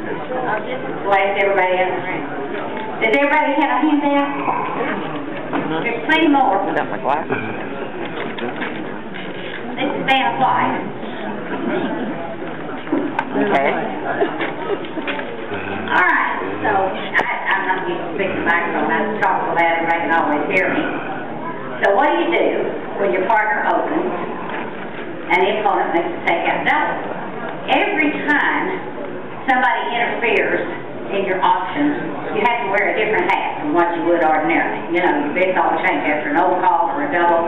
I'll just blast everybody else around. Does everybody have a handout? There's plenty more. I got my glasses. This is Van White. Okay. Alright, so I'm not used to speaking microphone. I talk so loud everybody can always hear me. So what do you do when your partner opens and the opponent makes a takeout double? Every time somebody interferes in your options, you have to wear a different hat from what you would ordinarily. You know, your bids all change after an old call or a double.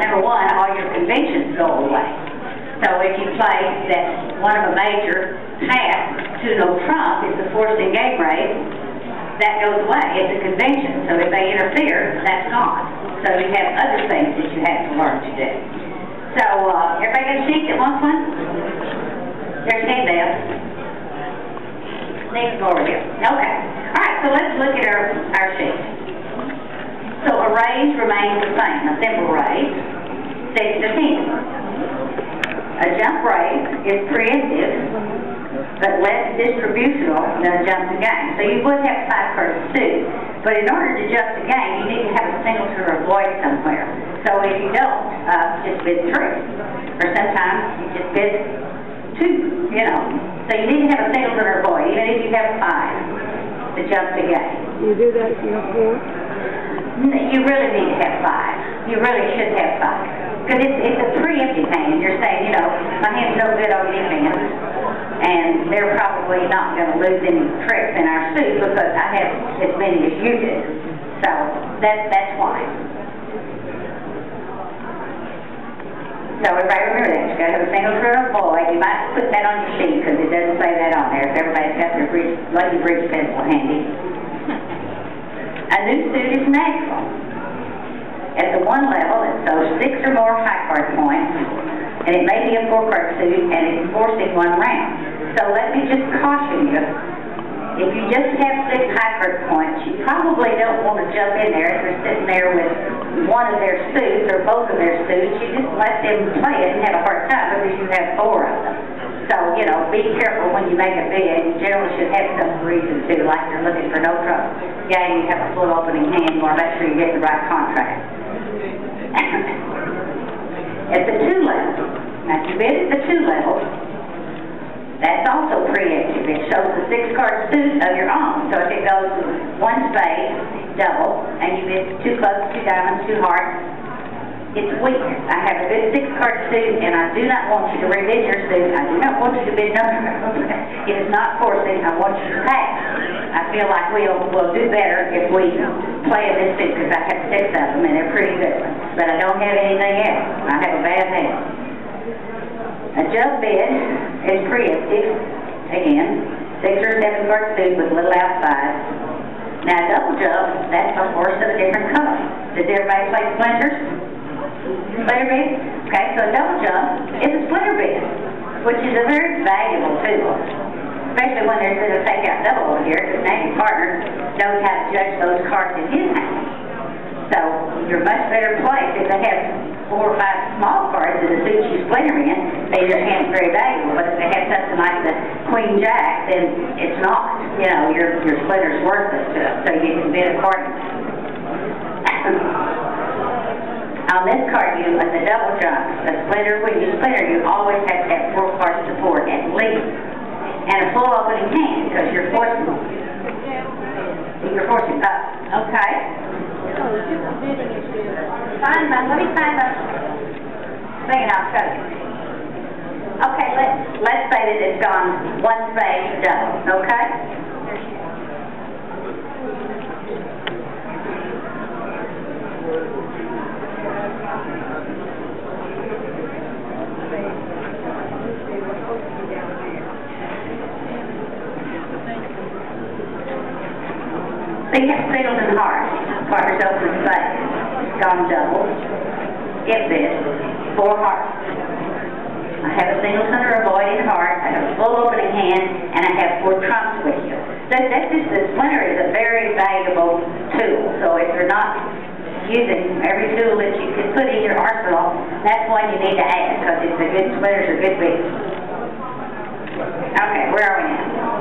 Number one, all your conventions go away. So if you play that one of a major hat to no trump is the forced in game rate, that goes away. It's a convention. So if they interfere, that's gone. So you have other things that you have to learn to do. So everybody got a sheet that wants one? There's handouts. Next over here. Okay. All right, so let's look at our sheet. So a raise remains the same. A simple raise, 6 to 10. A jump raise is preemptive, but less distributional than a jump to game. So you would have 5 cards suit, but in order to jump to game, you need to have a single to avoid somewhere. So if you don't, just bid 3. Or sometimes you just bid 2, you know. So you need to have a single to avoid, even if you have 5 to jump to game. You do that if you have 4? You really need to have 5. You really should have 5. Because it's a preemptive hand. You're saying, you know, my hand's no good on defense, and they're probably not going to lose any tricks in our suit because I have as many as you do. So that's why. So everybody remember that. You've got to have a single to avoid. You might put that on your sheet because it doesn't say that on there if everybody's got their lucky bridge pencil handy. A new suit is natural. At the 1 level, it shows 6 or more high card points, and it may be a 4-card suit, and it's forcing 1 round. So let me just caution you, if you just have 6 high card points, you probably don't want to jump in there if they're sitting there with one of their suits or both of their suits. You just let them play it and have a hard time because you have 4 of them. So, you know, be careful when you make a bid. You generally should have some reason to, like you're looking for no trouble. Yeah, you have a full opening hand, you want to make sure you get the right contract. At the 2 level, now if you bid at the 2 level, that's also preemptive. It shows the 6-card suit of your own. So if it goes 1 spade, double, and you bid 2 clubs, 2 diamonds, 2 hearts, it's weakness. I have a good 6-card suit, and I do not want you to rebid your suit. I do not want you to bid no. It is not forcing. I want you to pass. I feel like we'll do better if we play in this suit because I have 6 of them, and they're pretty good ones. But I don't have anything else. I have a bad hand. A jump bid is preemptive. Again, 6 or 7-card suit with a little outside. Now, a double jump, that's a horse of a different color. Does everybody play splinters? Splinter bid? Okay, so a double jump is a splinter bid, which is a very valuable tool, especially when there's a takeout double over here, because now your partner knows how to judge those cards in his hand. So you're much better placed if they have 4 or 5 small cards in the suit you splinter in, then your hand's very valuable. But if they have something like the Queen Jack, then it's not. You know, your splinter's worthless to them, so you can bid accordingly. On this card, on the double jump, the splinter, when you splinter, you always have to have 4 cards support at least. And a full opening hand, because you're forcing up. Okay. Let me find the thing and I'll show you. Okay, let's say that it's gone 1 spade double, okay? So you have singles and hearts. Partners open spade. Gone double. Get this. 4 hearts. I have a single center avoiding heart. I have a full opening hand, and I have 4 trumps with you. So that's just, the splinter is a very valuable tool. So if you're not using every tool that you can put in your arsenal, that's one you need to add, because it's a good splinters are good beats. Okay, where are we now?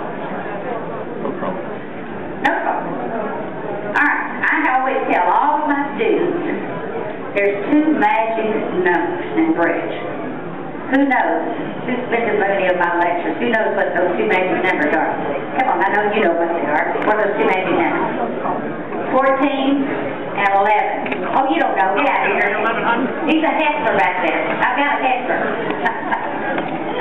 bridge. Who knows? Who's been to many of my lectures? Who knows what those two magic numbers are? Come on, I know you know what they are. What are those two magic numbers? 14 and 11. Oh, you don't know. Get out of here. He's a heckler back there. I've got a heckler.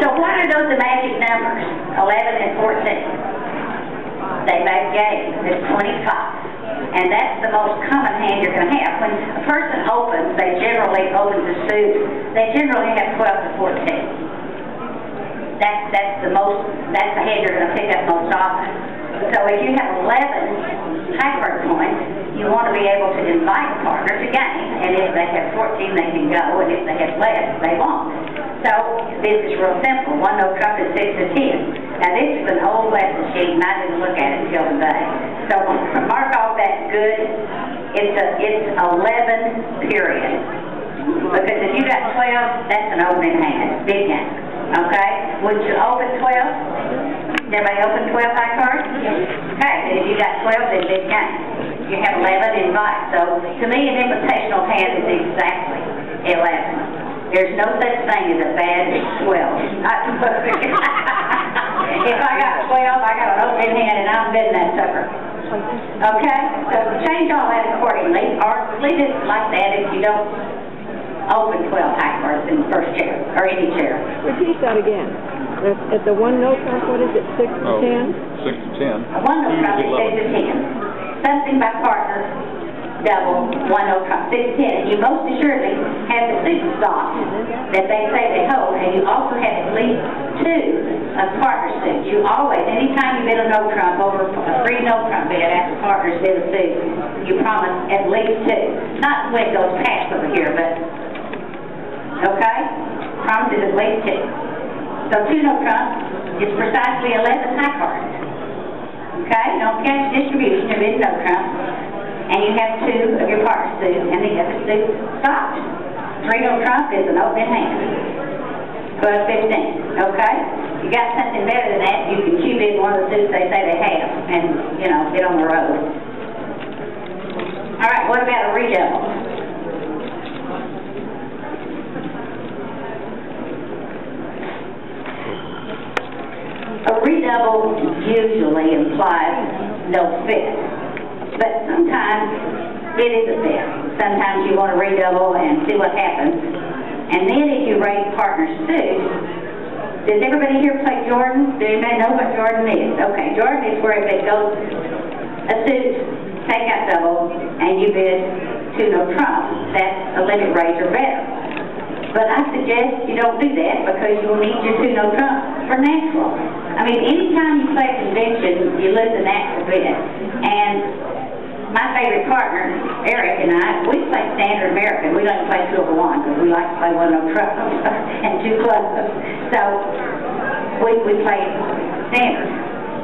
So what are those magic numbers? 11 and 14. They make games. It's 25. And that's the most common hand you're going to have. When a person opens, they generally open the suit. They generally have 12 to 14. That's the hand you're going to pick up most often. So if you have 11 high card points, you want to be able to invite a partner to game. And if they have 14, they can go. And if they have less, they won't. So this is real simple. One no trump is 6 to 10. Now this is an old lesson sheet, and I didn't look at it until today. So mark off that good. It's 11 period. Because if you got 12, that's an opening hand. Big game. Okay? Would you open 12? Everybody open 12 high cards? Okay. And if you got 12, then big game. You have 11 invite. So to me, an invitational hand is exactly 11. There's no such thing as a bad 12. If I got 12, I got an open hand, and I'm bidding that sucker. Okay? So change all that accordingly, or leave it like that if you don't open 12 high cards in the first chair, or any chair. Repeat that again. At the one no trump, what is it, 6 to 10? 6 to 10. One no trump is 6 to 10. Something by partner, double, one no trump, 6 to 10. You most assuredly have the suit stock that they say they hold, and you also have at least 2 of partner suits. You always, anytime you bid a no trump over a free no trump bid after partners bid a suit, you promise at least 2. Not when it goes past over here, but okay? Promise is at least 2. So 2 no trump is precisely 11 high cards. Okay? Don't catch distribution of bid no trump. And you have 2 of your partner suit, and the other suit stopped. 3 no trump is an open hand. 12, 15. Okay? You got something better than that, you can cube in one of the suits they say they have, and, you know, get on the road. All right, what about a redouble? A redouble usually implies no fit. But sometimes it is a fit. Sometimes you want to redouble and see what happens. And then if you raise partner suit, does everybody here play Jordan? Do anybody know what Jordan is? Okay, Jordan is where if it goes a suit, takeout double, and you bid 2 no trump, that's a limit raise or better. But I suggest you don't do that because you will need your 2 no trump for natural. I mean, anytime you play convention, you lose a natural bid. And my favorite partner, Eric, and I, we play standard American. We don't play 2 over 1 because we like to play 1 no trump and 2 clubs. So we play standard.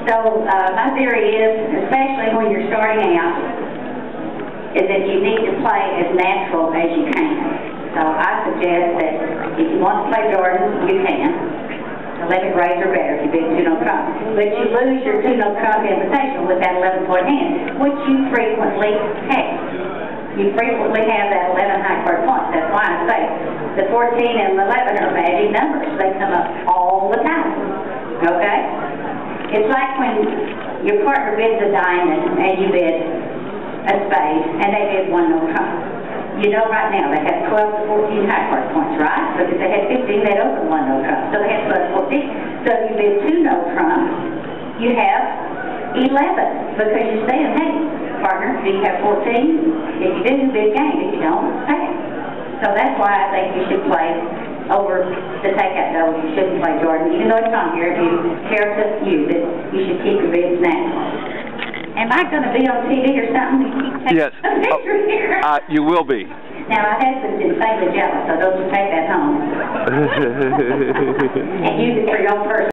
So my theory is, especially when you're starting out, is that you need to play as natural as you can. So I suggest that if you want to play Jordan, you can. 11 raise or better if you bid 2 no trump. But you lose your 2 no trump invitation with that 11-point hand, which you frequently have. You frequently have that 11 high card points. That's why I say the 14 and 11 are magic numbers. They come up all the time. Okay? It's like when your partner bids a diamond and you bid a spade, and they bid 1 no trump. You know right now they have 12 to 14 high card points, right? So if they had 15, they'd open 1 no trump. So they had 12 to 14. So if you bid 2 no trump, you have 11 because you're saying, hey, partner, do you have 14? If you do, big game. If you don't, hey. So that's why I think you should play over the takeout double. You shouldn't play Jordan. Even though it's on here, if you care to use it, you should keep your bids natural. Am I going to be on TV or something? Yes. A picture here. You will be. Now, my husband's insanely jealous, so don't you take that home. And use it for your own personal.